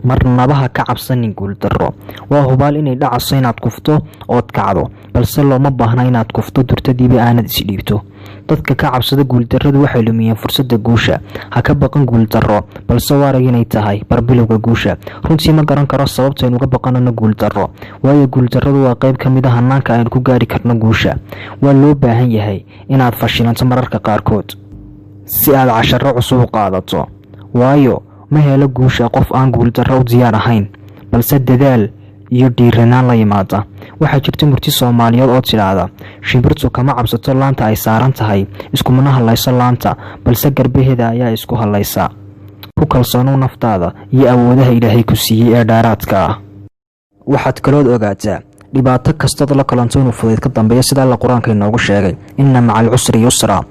marnaba ha ka cabsanin guuldarro. waa hubaal inay dhacayso inaad kufto ood kacdo, balse looma baahna inaad kufto durtadiiba aanad isdhiibto. dadka ka cabsada guuldarradu waxay lumiyeen fursadda guusha. ha ka baqan guuldarro, balse waa arag inay tahay barbilowga guusha. runtii ma garan karo sababta aynu uga baqanano guuldarro, waayo guuldarradu waa qayb ka mid ah hannaanka aynu ku gaari karno guusha. waa loo baahan yahay inaad fashilanto mararka qaarkood si aad casharro cusub u qaadato, waayo ma helo guusha qof aan guuldarro u diyaar ahayn, balse dadaal iyo dhiiranaan la yimaada. waxaa jirta murti Soomaaliyeed oo tidhaahda shimbirtu kama cabsato laanta ay saaran tahay, iskumana hadlayso laanta, balse garbaheeda ayaa isku hadlaysa. ku kalsoonow naftaada iyo awoodaha Ilaahay ku siiyey ee dheeraadka ah. waxaad kalood ogaataa dhibaato kastood la kulanto inuu fudayd ka dambeeyo, sida Allah Quraanka inoogu sheegay inna macal usri yusra.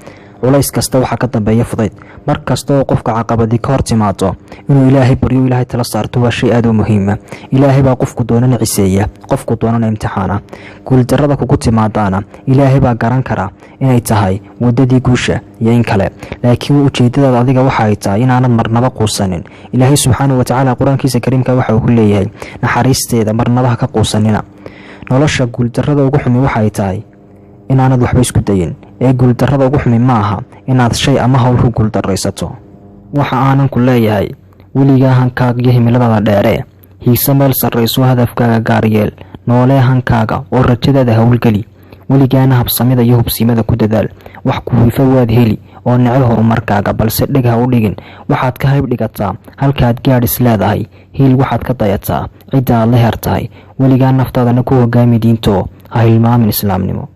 culays kasta waxa ka dambeeya fudayd. mar kasta oo qofka caqabadi ka hor timaado inuu Ilaahay baryo, Ilaahay tala saarto waa shay aad u muhiim ah. Ilaahay baa qofku doonana ciseeya, qofku doonana imtixaana. guuldarrada kugu timaadana Ilaahay baa garan kara inay tahay wadadii guusha iyo in kale, laakiin ujeedadaada adiga waxa ay tahay inaanad marnaba quusanin. Ilaahay subxaanahu wa ta'aala Quraankiisa Kariimka waxa uu ku leeyahay naxariisteeda marnaba ka quusanina. nolosha guuldarrada ugu xumi waxa ay tahay inaanad waxba isku dayin. guuldarrada ugu xumi maaha inaad shay ama hawl ku guuldarraysato. waxa aanan ku leeyahay weligaa hankaaga iyo himiladaada dheere, hiigsa meel sarrayso, hadafkaaga gaar yeel, noolee hankaaga oo rajadaada hawlgeli. weligaana habsamida iyo hubsimada ku dadaal. wax ku hiifa waad heli oo neceb horumarkaaga, balse dheg ha u dhigin. waxaad ka hayb dhigataa halkaad gaadh is leedahay, hiil waxaad ka dayataa cidda aad la heer tahay. weligaa naftaadana ku hogaami diinto, ha hilmaamin islaamnimo.